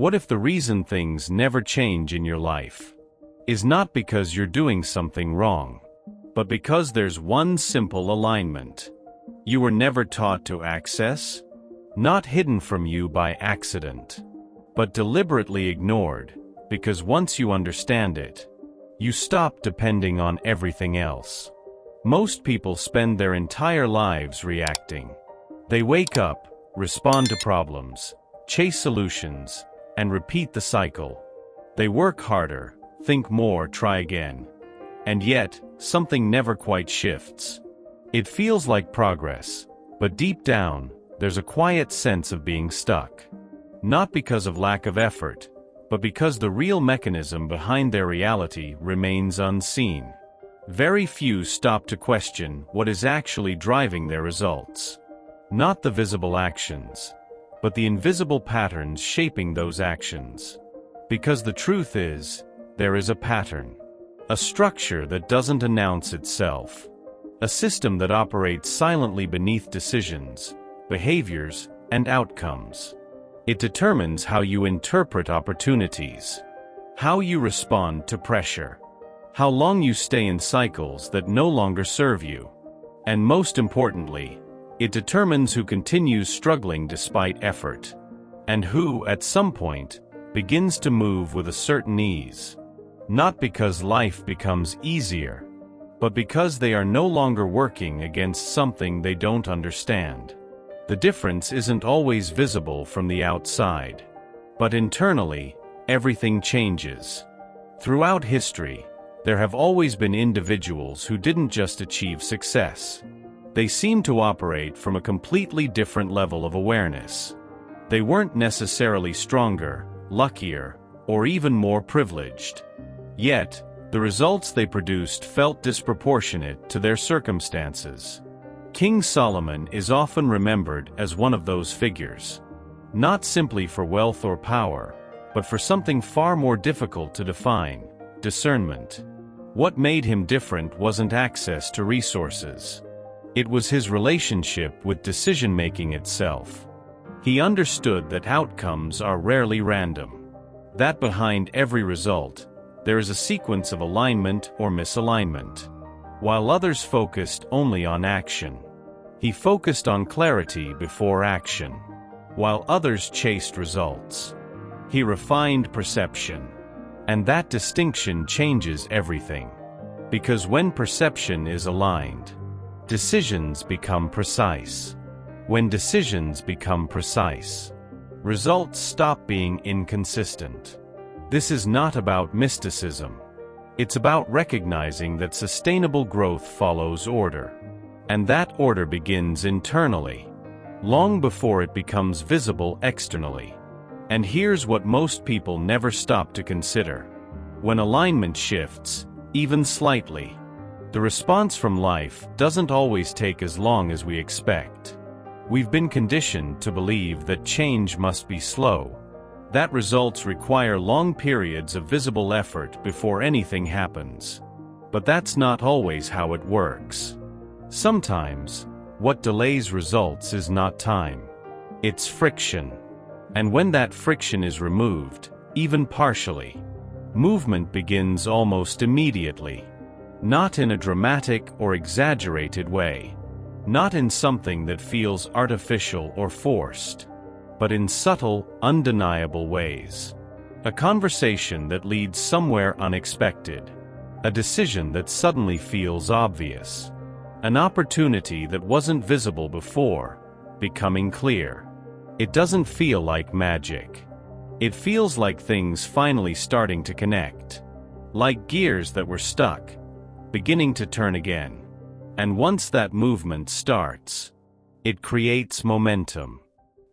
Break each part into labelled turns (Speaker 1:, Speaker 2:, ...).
Speaker 1: What if the reason things never change in your life is not because you're doing something wrong, but because there's one simple alignment you were never taught to access? Not hidden from you by accident, but deliberately ignored, because once you understand it, you stop depending on everything else. Most people spend their entire lives reacting. They wake up, respond to problems, chase solutions, and repeat the cycle. They work harder, think more, try again. And yet, something never quite shifts. It feels like progress, but deep down, there's a quiet sense of being stuck. Not because of lack of effort, but because the real mechanism behind their reality remains unseen. Very few stop to question what is actually driving their results. Not the visible actions, but the invisible patterns shaping those actions. Because the truth is, there is a pattern. A structure that doesn't announce itself. A system that operates silently beneath decisions, behaviors, and outcomes. It determines how you interpret opportunities, how you respond to pressure, how long you stay in cycles that no longer serve you, and most importantly, it determines who continues struggling despite effort, and who, at some point, begins to move with a certain ease. Not because life becomes easier, but because they are no longer working against something they don't understand. The difference isn't always visible from the outside, but internally, everything changes. Throughout history, there have always been individuals who didn't just achieve success. They seemed to operate from a completely different level of awareness. They weren't necessarily stronger, luckier, or even more privileged. Yet, the results they produced felt disproportionate to their circumstances. King Solomon is often remembered as one of those figures. Not simply for wealth or power, but for something far more difficult to define: discernment. What made him different wasn't access to resources. It was his relationship with decision-making itself. He understood that outcomes are rarely random. That behind every result, there is a sequence of alignment or misalignment. While others focused only on action, he focused on clarity before action. While others chased results, he refined perception. And that distinction changes everything. Because when perception is aligned, decisions become precise. When decisions become precise, results stop being inconsistent. This is not about mysticism. It's about recognizing that sustainable growth follows order. And that order begins internally, long before it becomes visible externally. And here's what most people never stop to consider. When alignment shifts, even slightly, the response from life doesn't always take as long as we expect. We've been conditioned to believe that change must be slow, that results require long periods of visible effort before anything happens. But that's not always how it works. Sometimes, what delays results is not time. It's friction. And when that friction is removed, even partially, movement begins almost immediately. Not in a dramatic or exaggerated way. Not in something that feels artificial or forced. But in subtle, undeniable ways. A conversation that leads somewhere unexpected. A decision that suddenly feels obvious. An opportunity that wasn't visible before, becoming clear. It doesn't feel like magic. It feels like things finally starting to connect. Like gears that were stuck, beginning to turn again. And once that movement starts, it creates momentum.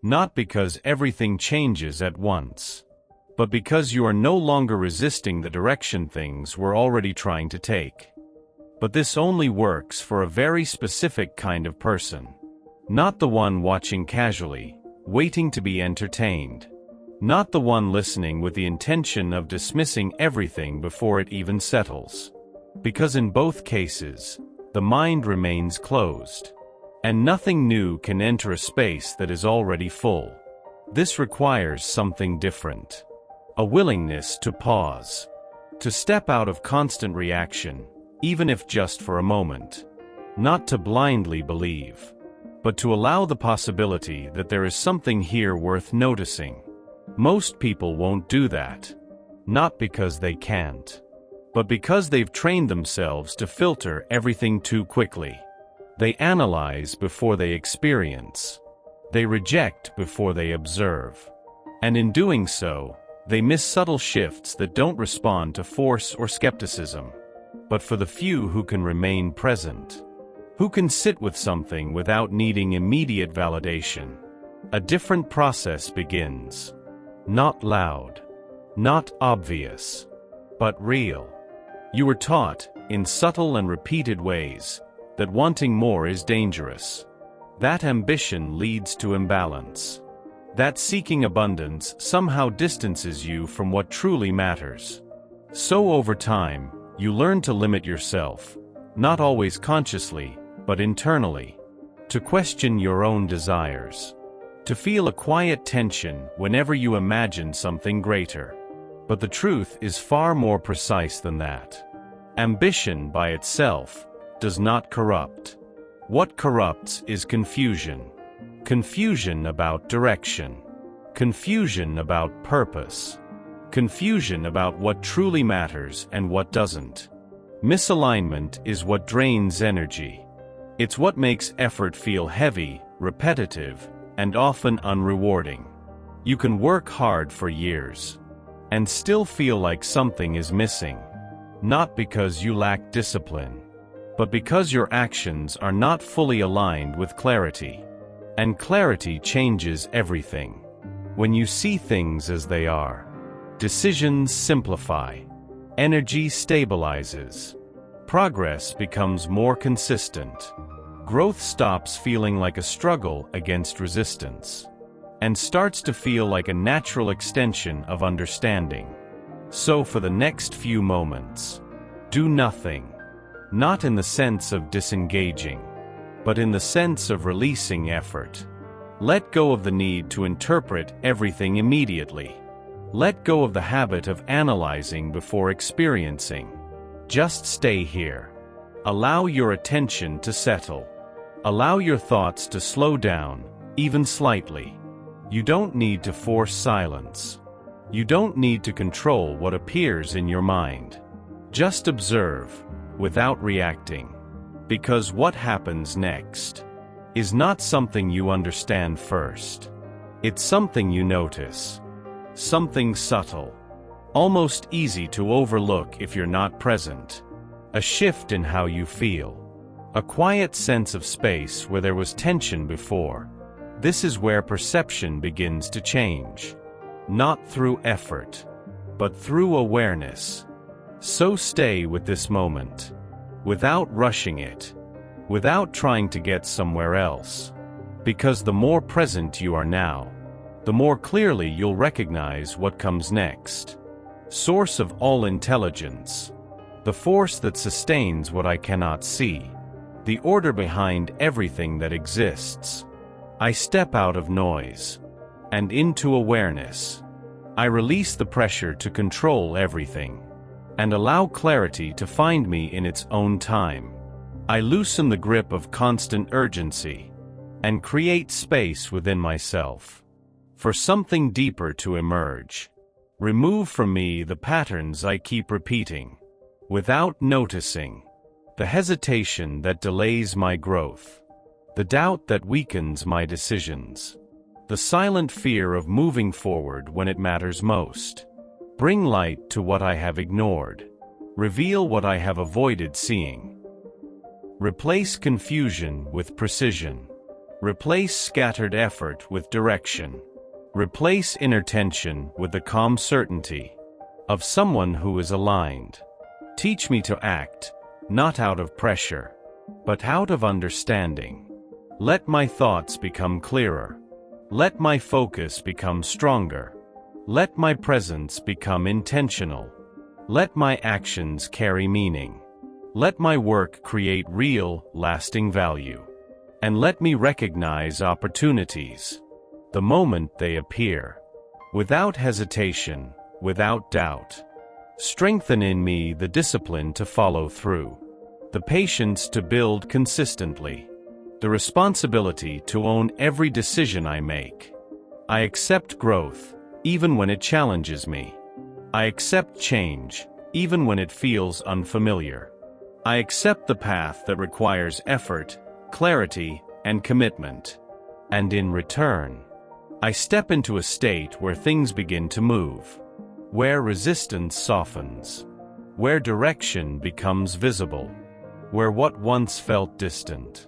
Speaker 1: Not because everything changes at once, but because you are no longer resisting the direction things were already trying to take. But this only works for a very specific kind of person. Not the one watching casually, waiting to be entertained. Not the one listening with the intention of dismissing everything before it even settles. Because in both cases, the mind remains closed. And nothing new can enter a space that is already full. This requires something different. A willingness to pause. To step out of constant reaction, even if just for a moment. Not to blindly believe, but to allow the possibility that there is something here worth noticing. Most people won't do that. Not because they can't, but because they've trained themselves to filter everything too quickly. They analyze before they experience. They reject before they observe. And in doing so, they miss subtle shifts that don't respond to force or skepticism. But for the few who can remain present, who can sit with something without needing immediate validation, a different process begins. Not loud, not obvious, but real. You were taught, in subtle and repeated ways, that wanting more is dangerous. That ambition leads to imbalance. That seeking abundance somehow distances you from what truly matters. So over time, you learn to limit yourself, not always consciously, but internally. To question your own desires. To feel a quiet tension whenever you imagine something greater. But the truth is far more precise than that. Ambition by itself does not corrupt. What corrupts is confusion. Confusion about direction. Confusion about purpose. Confusion about what truly matters and what doesn't. Misalignment is what drains energy. It's what makes effort feel heavy, repetitive, and often unrewarding. You can work hard for years and still feel like something is missing. Not because you lack discipline, but because your actions are not fully aligned with clarity. And clarity changes everything. When you see things as they are, decisions simplify, energy stabilizes, progress becomes more consistent. Growth stops feeling like a struggle against resistance, and starts to feel like a natural extension of understanding. So for the next few moments, do nothing. Not in the sense of disengaging, but in the sense of releasing effort. Let go of the need to interpret everything immediately. Let go of the habit of analyzing before experiencing. Just stay here. Allow your attention to settle. Allow your thoughts to slow down, even slightly. You don't need to force silence. You don't need to control what appears in your mind. Just observe, without reacting. Because what happens next is not something you understand first. It's something you notice. Something subtle. Almost easy to overlook if you're not present. A shift in how you feel. A quiet sense of space where there was tension before. This is where perception begins to change. Not through effort, but through awareness. So stay with this moment, without rushing it, without trying to get somewhere else. Because the more present you are now, the more clearly you'll recognize what comes next. Source of all intelligence. The force that sustains what I cannot see. The order behind everything that exists. I step out of noise and into awareness. I release the pressure to control everything and allow clarity to find me in its own time. I loosen the grip of constant urgency and create space within myself for something deeper to emerge. Remove from me the patterns I keep repeating without noticing, the hesitation that delays my growth, the doubt that weakens my decisions, the silent fear of moving forward when it matters most. Bring light to what I have ignored. Reveal what I have avoided seeing. Replace confusion with precision. Replace scattered effort with direction. Replace inner tension with the calm certainty of someone who is aligned. Teach me to act, not out of pressure, but out of understanding. Let my thoughts become clearer. Let my focus become stronger. Let my presence become intentional. Let my actions carry meaning. Let my work create real, lasting value. And let me recognize opportunities the moment they appear, without hesitation, without doubt. Strengthen in me the discipline to follow through, the patience to build consistently, the responsibility to own every decision I make. I accept growth, even when it challenges me. I accept change, even when it feels unfamiliar. I accept the path that requires effort, clarity, and commitment. And in return, I step into a state where things begin to move, where resistance softens, where direction becomes visible, where what once felt distant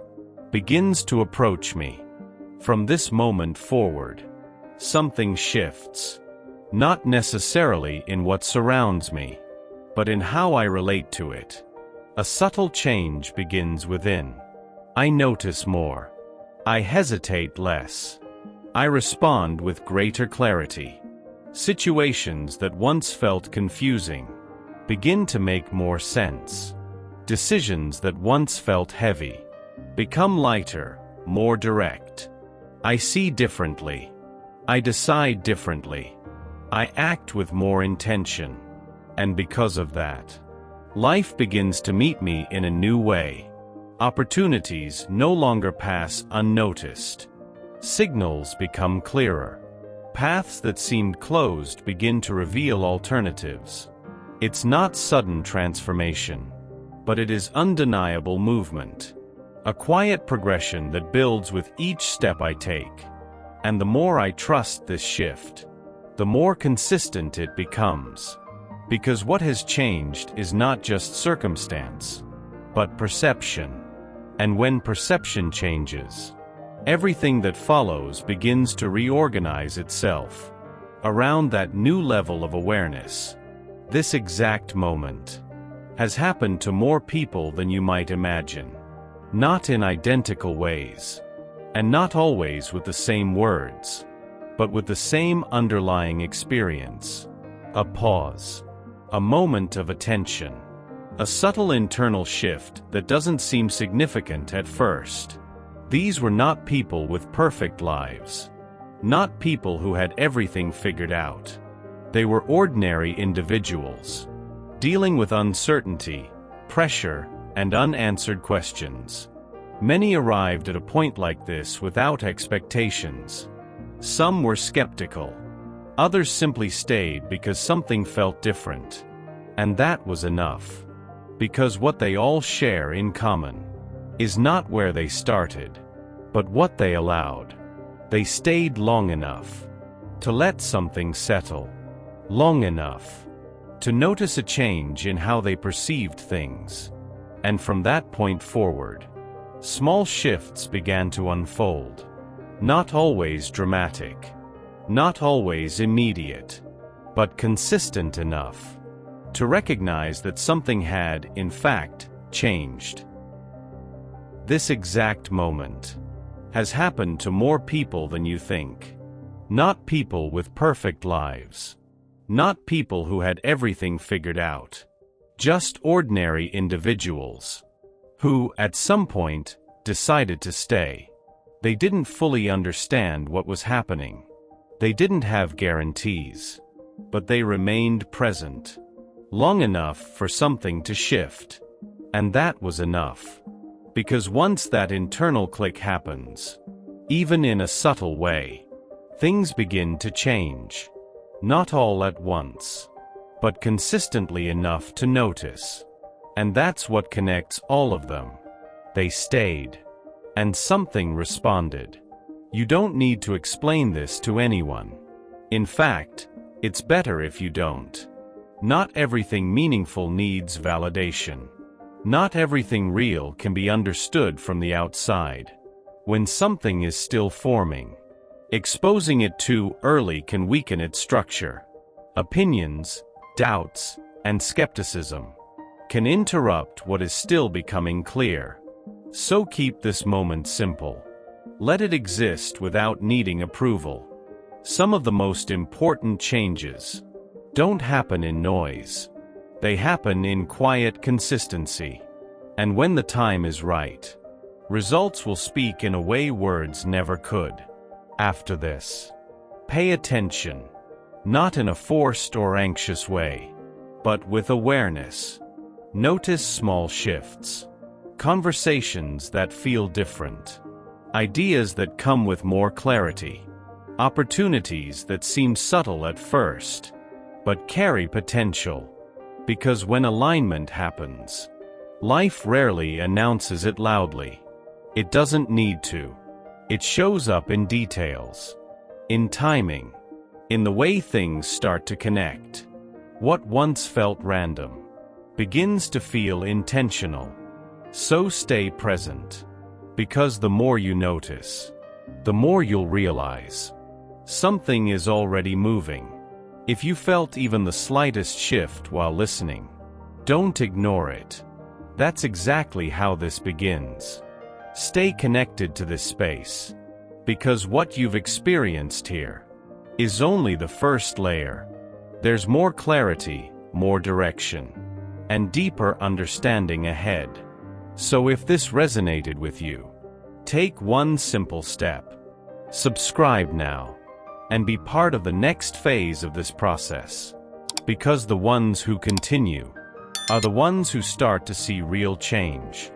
Speaker 1: begins to approach me. From this moment forward, something shifts, not necessarily in what surrounds me, but in how I relate to it. A subtle change begins within. I notice more. I hesitate less. I respond with greater clarity. Situations that once felt confusing begin to make more sense. Decisions that once felt heavy become lighter, more direct. I see differently. I decide differently. I act with more intention. And because of that, life begins to meet me in a new way. Opportunities no longer pass unnoticed. Signals become clearer. Paths that seemed closed begin to reveal alternatives. It's not sudden transformation, but it is undeniable movement. A quiet progression that builds with each step I take. And the more I trust this shift, the more consistent it becomes. Because what has changed is not just circumstance, but perception. And when perception changes, everything that follows begins to reorganize itself around that new level of awareness. This exact moment has happened to more people than you might imagine. Not in identical ways, and not always with the same words, but with the same underlying experience. A pause. A moment of attention. A subtle internal shift that doesn't seem significant at first. These were not people with perfect lives. Not people who had everything figured out. They were ordinary individuals, dealing with uncertainty, pressure, and unanswered questions. Many arrived at a point like this without expectations. Some were skeptical. Others simply stayed because something felt different. And that was enough. Because what they all share in common is not where they started, but what they allowed. They stayed long enough to let something settle. Long enough to notice a change in how they perceived things. And from that point forward, small shifts began to unfold. Not always dramatic, not always immediate, but consistent enough to recognize that something had, in fact, changed. This exact moment has happened to more people than you think. Not people with perfect lives. Not people who had everything figured out. Just ordinary individuals who, at some point, decided to stay. They didn't fully understand what was happening. They didn't have guarantees. But they remained present. Long enough for something to shift. And that was enough. Because once that internal click happens, even in a subtle way, things begin to change. Not all at once, but consistently enough to notice. And that's what connects all of them. They stayed. And something responded. You don't need to explain this to anyone. In fact, it's better if you don't. Not everything meaningful needs validation. Not everything real can be understood from the outside. When something is still forming, exposing it too early can weaken its structure. Opinions, doubts, and skepticism can interrupt what is still becoming clear. So keep this moment simple. Let it exist without needing approval. Some of the most important changes don't happen in noise. They happen in quiet consistency. And when the time is right, results will speak in a way words never could. after this. Pay attention, not in a forced or anxious way, but with awareness. Notice small shifts, conversations that feel different, ideas that come with more clarity, opportunities that seem subtle at first, but carry potential. Because when alignment happens, life rarely announces it loudly. It doesn't need to. It shows up in details, in timing, in the way things start to connect. What once felt random begins to feel intentional. So stay present, because the more you notice, the more you'll realize something is already moving. If you felt even the slightest shift while listening, don't ignore it. That's exactly how this begins. Stay connected to this space, because what you've experienced here is only the first layer. There's more clarity, more direction, and deeper understanding ahead. So if this resonated with you, take one simple step. Subscribe now, and be part of the next phase of this process. Because the ones who continue are the ones who start to see real change.